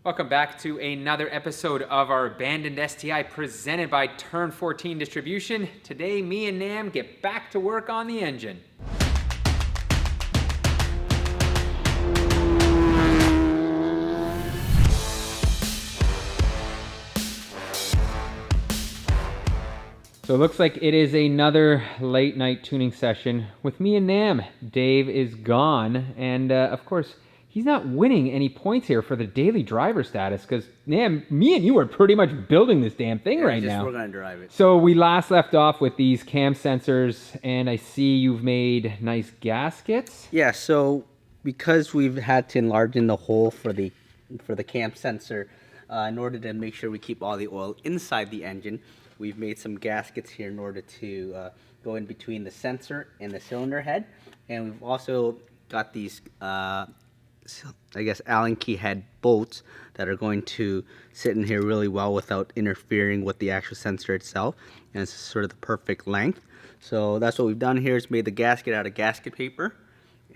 Welcome back to another episode of our Abandoned STI presented by Turn 14 Distribution. Today, me and Nam get back to work on the engine. So it looks like it is another late night tuning session with me and Nam. Dave is gone, and of course, he's not winning any points here for the daily driver status because, Nam, me and you are pretty much building this damn thing right now. We're going to drive it. So we last left off with these cam sensors, and I see you've made nice gaskets. Yeah, so because we've had to enlarge in the hole for the cam sensor, in order to make sure we keep all the oil inside the engine, we've made some gaskets here in order to go in between the sensor and the cylinder head. And we've also got these I guess Allen key head bolts that are going to sit in here really well without interfering with the actual sensor itself, and it's sort of the perfect length. So that's what we've done here, is made the gasket out of gasket paper,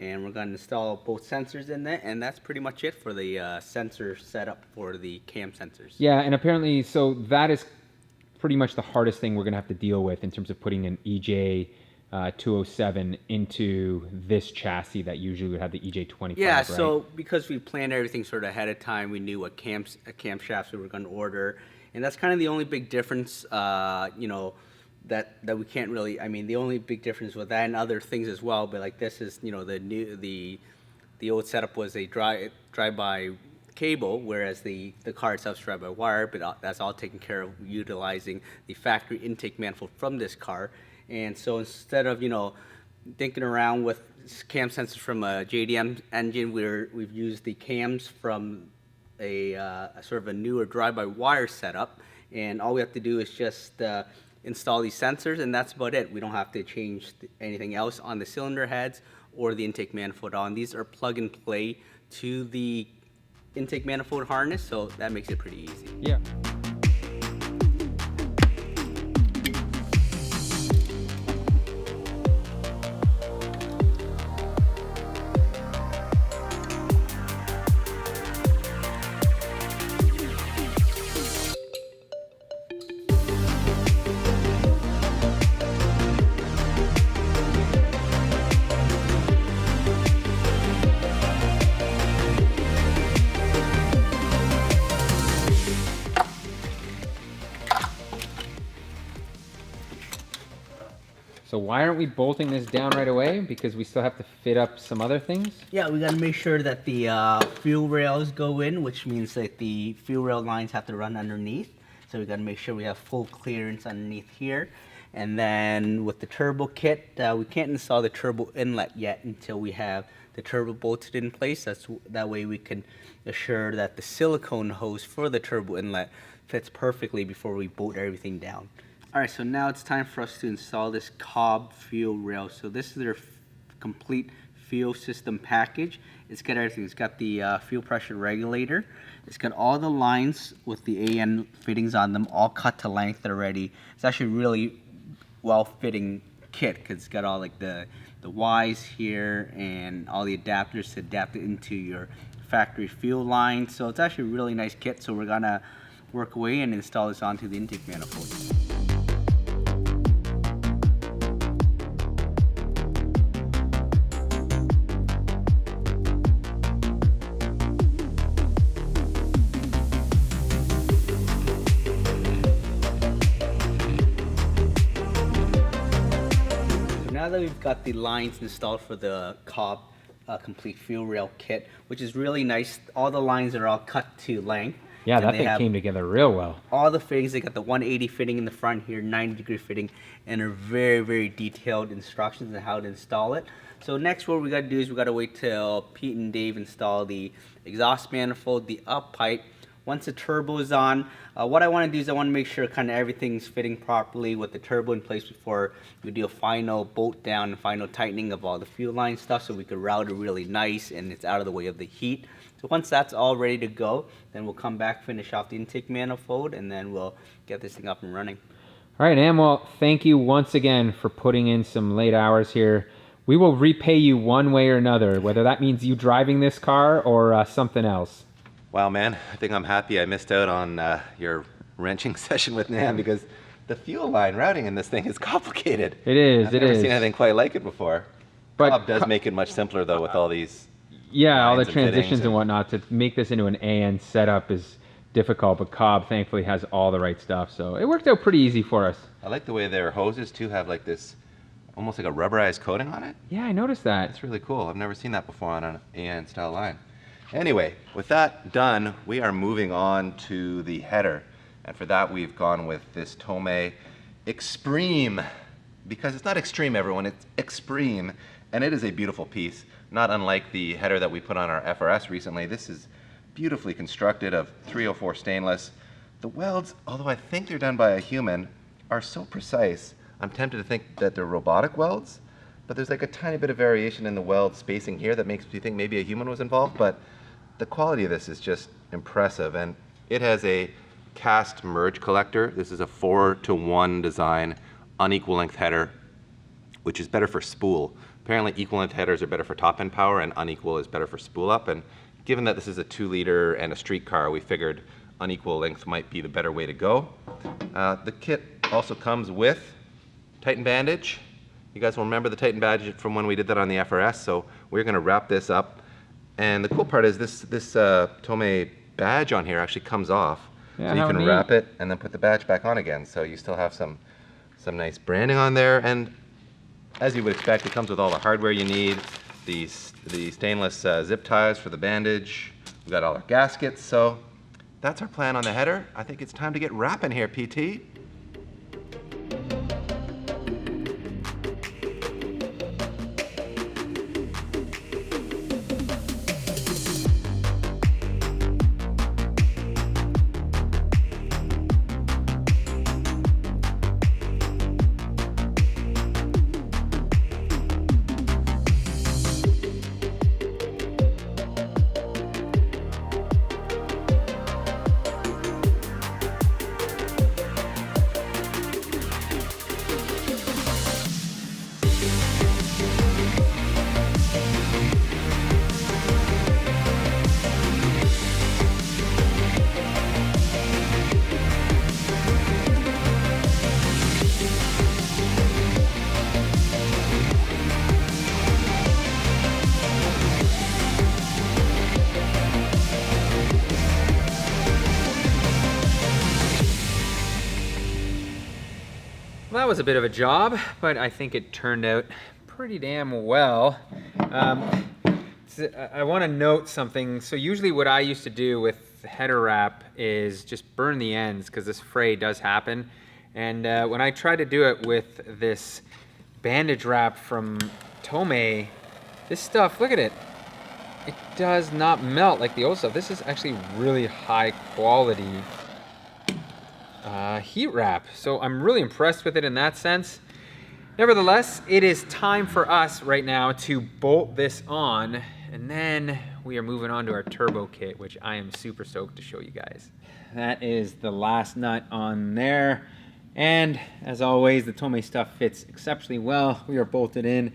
and we're going to install both sensors in there, and that's pretty much it for the sensor setup for the cam sensors. Yeah, and apparently, so that is pretty much the hardest thing we're going to have to deal with in terms of putting an EJ 207 into this chassis that usually would have the EJ25. Yeah, right? so because we planned everything sort of ahead of time, we knew what camshafts we were going to order, and that's kind of the only big difference, you know, that we can't really. I mean, the only big difference with that and other things as well. But like this is, you know, the old setup was a drive-by cable, whereas the car itself is drive-by-wire. But that's all taken care of utilizing the factory intake manifold from this car. And so instead of, you know, thinking around with cam sensors from a JDM engine, we've used the cams from a sort of a newer drive-by-wire setup, and all we have to do is just install these sensors, and that's about it. We don't have to change anything else on the cylinder heads or the intake manifold on. These are plug and play to the intake manifold harness, so that makes it pretty easy. Yeah. So why aren't we bolting this down right away? Because we still have to fit up some other things? Yeah, we got to make sure that the fuel rails go in, which means that the fuel rail lines have to run underneath. So we got to make sure we have full clearance underneath here. And then with the turbo kit, we can't install the turbo inlet yet until we have the turbo bolted in place. That way we can assure that the silicone hose for the turbo inlet fits perfectly before we bolt everything down. Alright, so now it's time for us to install this Cobb fuel rail. So this is their complete fuel system package. It's got everything. It's got the fuel pressure regulator. It's got all the lines with the AN fittings on them, all cut to length already. It's actually really well-fitting kit because it's got all like the Ys here and all the adapters to adapt it into your factory fuel line. So it's actually a really nice kit. So we're gonna work away and install this onto the intake manifold. Now that we've got the lines installed for the Cobb complete fuel rail kit, which is really nice, all the lines are all cut to length. Yeah, that thing came together real well. All the fittings, they got the 180 fitting in the front here, 90-degree fitting, and are very, very detailed instructions on how to install it. So next what we got to do is we got to wait till Pete and Dave install the exhaust manifold, the up pipe. Once the turbo is on, what I want to do is I want to make sure kind of everything's fitting properly with the turbo in place before we do a final bolt down and final tightening of all the fuel line stuff, so we could route it really nice and it's out of the way of the heat. So once that's all ready to go, then we'll come back, finish off the intake manifold, and then we'll get this thing up and running. All right, Am, well, thank you once again for putting in some late hours here. We will repay you one way or another, whether that means you driving this car or something else. Wow, man, I think I'm happy I missed out on your wrenching session with Nam because the fuel line routing in this thing is complicated. It is, I've it never is. seen anything quite like it before. But Cobb does make it much simpler though with all these yeah, all the lines and fittings transitions and whatnot. To make this into an AN setup is difficult, but Cobb thankfully has all the right stuff, so it worked out pretty easy for us. I like the way their hoses too have like this, almost like a rubberized coating on it. Yeah, I noticed that. It's really cool. I've never seen that before on an AN style line. Anyway, with that done, we are moving on to the header. And for that, we've gone with this Tomei Extreme, because it's not extreme, everyone, it's Extreme. And it is a beautiful piece, not unlike the header that we put on our FRS recently. This is beautifully constructed of 304 stainless. The welds, although I think they're done by a human, are so precise. I'm tempted to think that they're robotic welds, but there's like a tiny bit of variation in the weld spacing here that makes me think maybe a human was involved, but the quality of this is just impressive. And it has a cast merge collector. This is a 4-to-1 design, unequal length header, which is better for spool. Apparently equal length headers are better for top end power and unequal is better for spool up. And given that this is a 2-liter and a street car, we figured unequal length might be the better way to go. The kit also comes with Titan bandage. You guys will remember the Titan badge from when we did that on the FRS, so we're gonna wrap this up. And the cool part is this Tomei badge on here actually comes off. Yeah, so you can wrap it and then put the badge back on again. So you still have some nice branding on there. And as you would expect, it comes with all the hardware you need. The stainless zip ties for the bandage. We've got all our gaskets. So that's our plan on the header. I think it's time to get wrapping here, PT. Well, that was a bit of a job, but I think it turned out pretty damn well. I want to note something. So usually what I used to do with header wrap is just burn the ends because this fray does happen. And when I try to do it with this bandage wrap from Tomei, this stuff, look at it. It does not melt like the old stuff. This is actually really high quality heat wrap. So I'm really impressed with it in that sense. Nevertheless, it is time for us right now to bolt this on, and then we are moving on to our turbo kit, which I am super stoked to show you guys. That is the last nut on there. And as always, the Tomei stuff fits exceptionally well. We are bolted in.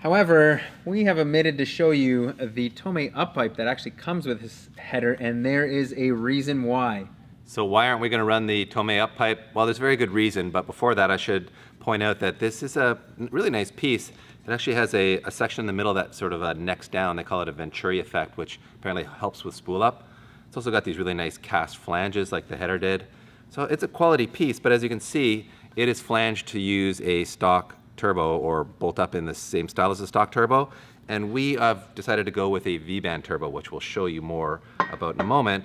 However, we have omitted to show you the Tomei up pipe that actually comes with this header, and there is a reason why. So why aren't we going to run the Tomei up pipe? Well, there's a very good reason, but before that I should point out that this is a really nice piece. It actually has a section in the middle that sort of necks down. They call it a Venturi effect, which apparently helps with spool up. It's also got these really nice cast flanges like the header did. So it's a quality piece, but as you can see, it is flanged to use a stock turbo or bolt up in the same style as a stock turbo. And we have decided to go with a V-band turbo, which we'll show you more about in a moment.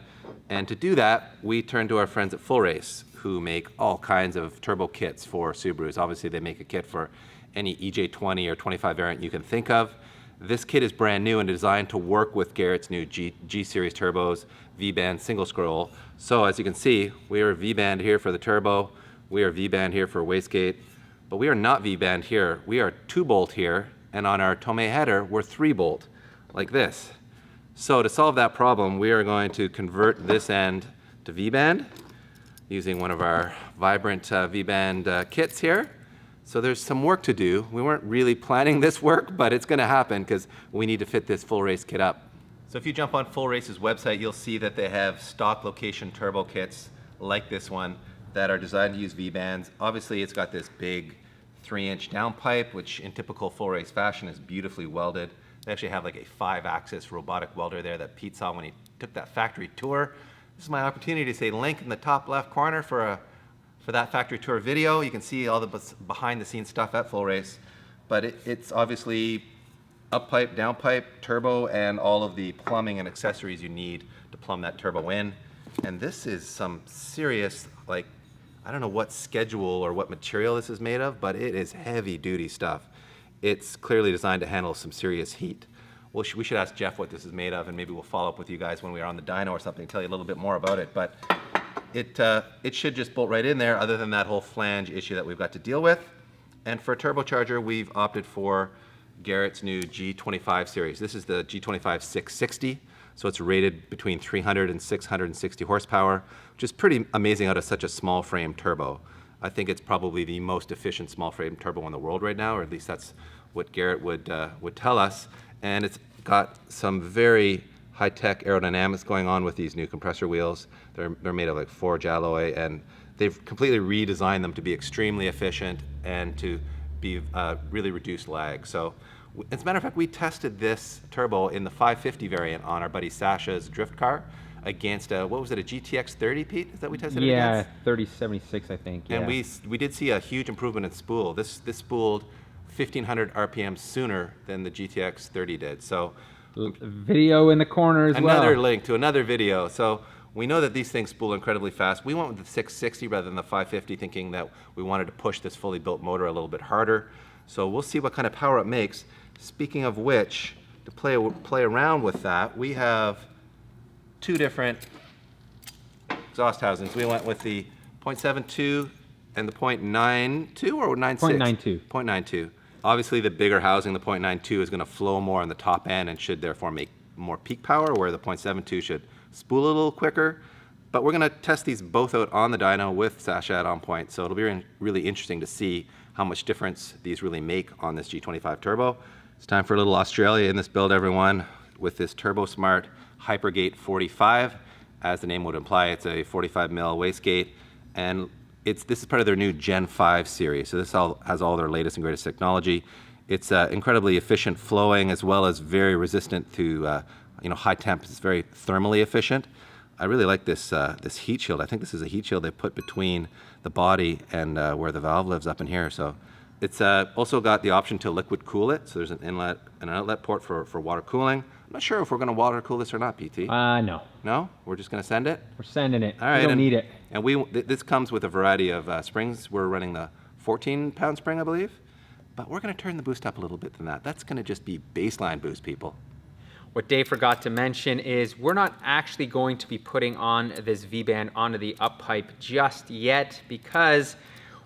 And to do that, we turn to our friends at Full Race, who make all kinds of turbo kits for Subarus. Obviously, they make a kit for any EJ20 or 25 variant you can think of. This kit is brand new and designed to work with Garrett's new G-Series turbos, V-band single scroll. So as you can see, we are V-band here for the turbo, we are V-band here for Wastegate, but we are not V-band here. We are 2-bolt here, and on our Tomei header, we're 3-bolt, like this. So to solve that problem, we are going to convert this end to V-band using one of our Vibrant V-band kits here. So there's some work to do. We weren't really planning this work, but it's gonna happen because we need to fit this Full Race kit up. So if you jump on Full Race's website, you'll see that they have stock location turbo kits like this one that are designed to use V-bands. Obviously, it's got this big 3-inch downpipe, which in typical Full Race fashion is beautifully welded. They actually have like a 5-axis robotic welder there that Pete saw when he took that factory tour. This is my opportunity to say link in the top left corner for that factory tour video. You can see all the behind the scenes stuff at Full Race, but it's obviously up pipe, down pipe, turbo, and all of the plumbing and accessories you need to plumb that turbo in. And this is some serious, like, I don't know what schedule or what material this is made of, but it is heavy duty stuff. It's clearly designed to handle some serious heat. Well, we should ask Jeff what this is made of, and maybe we'll follow up with you guys when we are on the dyno or something, tell you a little bit more about it. But it should just bolt right in there, other than that whole flange issue that we've got to deal with. And for a turbocharger, we've opted for Garrett's new G25 series. This is the G25 660, so it's rated between 300 and 660 horsepower, which is pretty amazing out of such a small frame turbo. I think it's probably the most efficient small frame turbo in the world right now, or at least that's what Garrett would tell us. And it's got some very high-tech aerodynamics going on with these new compressor wheels. They're made of like forged alloy, and they've completely redesigned them to be extremely efficient and to be really reduced lag. So, as a matter of fact, we tested this turbo in the 550 variant on our buddy Sasha's drift car against what was it, a GTX 30, Pete? Is that we tested it against? 3076, I think. Yeah. And we did see a huge improvement in spool. This spooled 1500 RPM sooner than the GTX 30 did. So, video in the corner as well. Another link to another video. So we know that these things spool incredibly fast. We went with the 660 rather than the 550, thinking that we wanted to push this fully built motor a little bit harder. So we'll see what kind of power it makes. Speaking of which, to play around with that, we have two different exhaust housings. We went with the 0.72 and the 0.92 or 96? 0.92. 0.92. Obviously, the bigger housing, the 0.92, is going to flow more on the top end and should therefore make more peak power, where the 0.72 should spool a little quicker. But we're going to test these both out on the dyno with Sasha at on point, so it'll be really interesting to see how much difference these really make on this G25 turbo. It's time for a little Australia in this build, everyone, with this Turbo Smart Hypergate 45. As the name would imply, it's a 45 mil wastegate, and this is part of their new Gen 5 series. So this has all their latest and greatest technology. It's incredibly efficient flowing, as well as very resistant to high temps. It's very thermally efficient. I really like this heat shield. I think this is a heat shield they put between the body and where the valve lives up in here. So it's also got the option to liquid cool it. So there's an inlet and an outlet port for water cooling. I'm not sure if we're going to water cool this or not, PT. No. No? We're just going to send it? We're sending it. All right. We don't need it. And this comes with a variety of springs. We're running the 14-pound spring, I believe. But we're going to turn the boost up a little bit than that. That's going to just be baseline boost, people. What Dave forgot to mention is we're not actually going to be putting on this V-band onto the up pipe just yet, because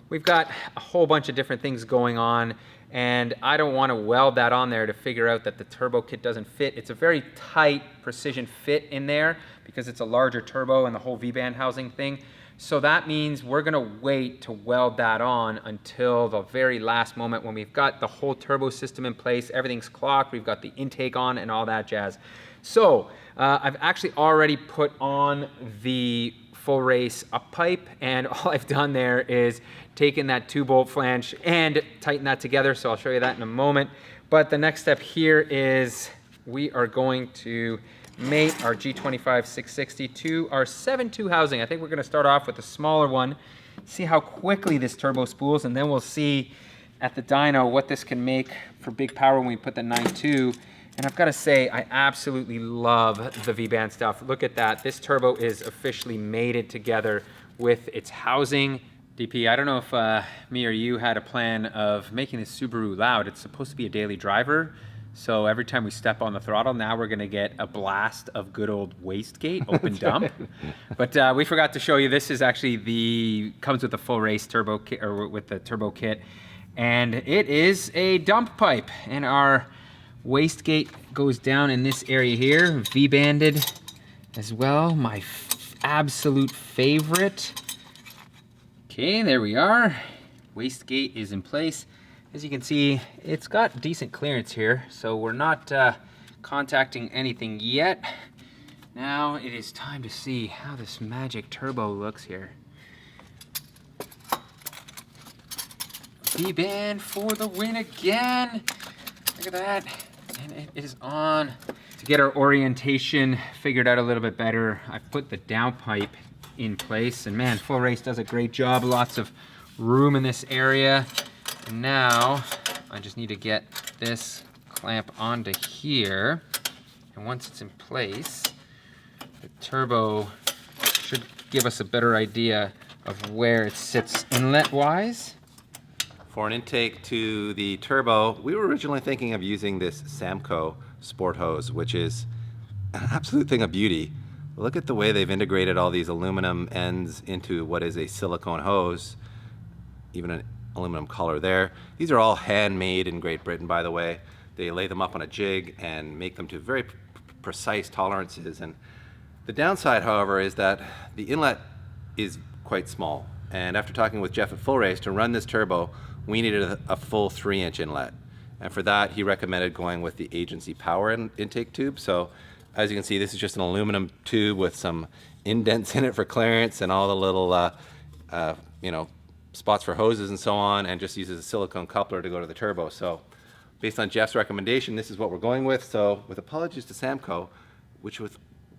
we've got a whole bunch of different things going on, and I don't want to weld that on there to figure out that the turbo kit doesn't fit. It's a very tight precision fit in there because it's a larger turbo and the whole V-band housing thing. So that means we're going to wait to weld that on until the very last moment when we've got the whole turbo system in place, everything's clocked, we've got the intake on and all that jazz. So I've actually already put on the Full Race up pipe, and all I've done there is taken that 2-bolt flange and tighten that together, so I'll show you that in a moment. But the next step here is we are going to mate our G25 660 to our 7.2 housing. I think we're going to start off with a smaller one, see how quickly this turbo spools, and then we'll see at the dyno what this can make for big power when we put the 9.2. And I've got to say, I absolutely love the V-band stuff. Look at that. This turbo is officially mated together with its housing. DP, I don't know if me or you had a plan of making this Subaru loud. It's supposed to be a daily driver. So every time we step on the throttle, now we're going to get a blast of good old wastegate, open dump. But we forgot to show you, this is actually comes with the Full Race turbo kit, or with the turbo kit. And it is a dump pipe. And our wastegate goes down in this area here, V-banded as well. My absolute favorite. Okay, there we are. Wastegate is in place. As you can see, it's got decent clearance here, so we're not contacting anything yet. Now it is time to see how this magic turbo looks here. V-band for the win again. Look at that. And it is on. To get our orientation figured out a little bit better, I've put the downpipe in place. And man, Full Race does a great job. Lots of room in this area. And now I just need to get this clamp onto here. And once it's in place, the turbo should give us a better idea of where it sits inlet-wise. For an intake to the turbo, we were originally thinking of using this Samco sport hose, which is an absolute thing of beauty. Look at the way they've integrated all these aluminum ends into what is a silicone hose, even an aluminum collar there. These are all handmade in Great Britain, by the way. They lay them up on a jig and make them to very precise tolerances. And the downside, however, is that the inlet is quite small. And after talking with Jeff at Full Race, to run this turbo, we needed a full 3-inch inlet. And for that, he recommended going with the agency power intake tube. So as you can see, this is just an aluminum tube with some indents in it for clearance and all the little, spots for hoses and so on, and just uses a silicone coupler to go to the turbo. So based on Jeff's recommendation, this is what we're going with. So with apologies to Samco, which with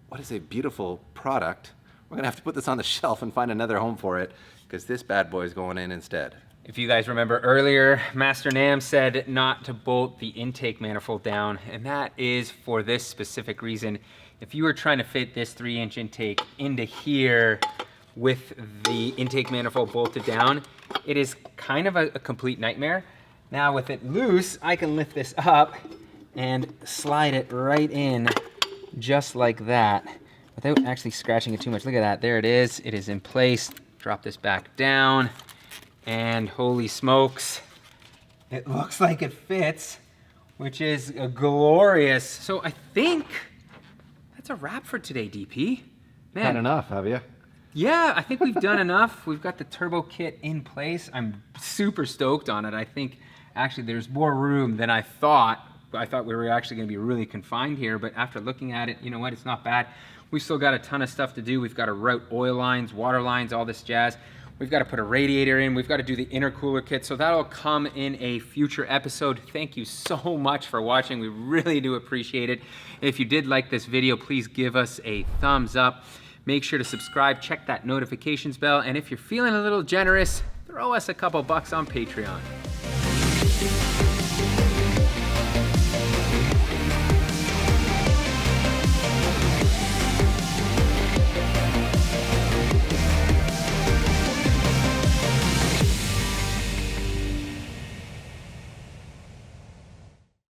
what is a beautiful product, we're gonna have to put this on the shelf and find another home for it, because this bad boy is going in instead. If you guys remember earlier, Master Nam said not to bolt the intake manifold down, and that is for this specific reason. If you were trying to fit this 3-inch intake into here with the intake manifold bolted down, it is kind of a complete nightmare. Now with it loose, I can lift this up and slide it right in just like that without actually scratching it too much. Look at that, there it is. It is in place. Drop this back down. And holy smokes, it looks like it fits, which is glorious. So I think that's a wrap for today, DP. Man, Had enough, have you? yeah, I think we've done enough. We've got the turbo kit in place. I'm super stoked on it. I think actually there's more room than I thought. I thought we were actually gonna be really confined here, but after looking at it, you know what, it's not bad. We've still got a ton of stuff to do. We've got to route oil lines, water lines, all this jazz. We've got to put a radiator in. We've got to do the intercooler kit. So that'll come in a future episode. Thank you so much for watching. We really do appreciate it. If you did like this video, please give us a thumbs up. Make sure to subscribe, check that notifications bell. And if you're feeling a little generous, throw us a couple bucks on Patreon.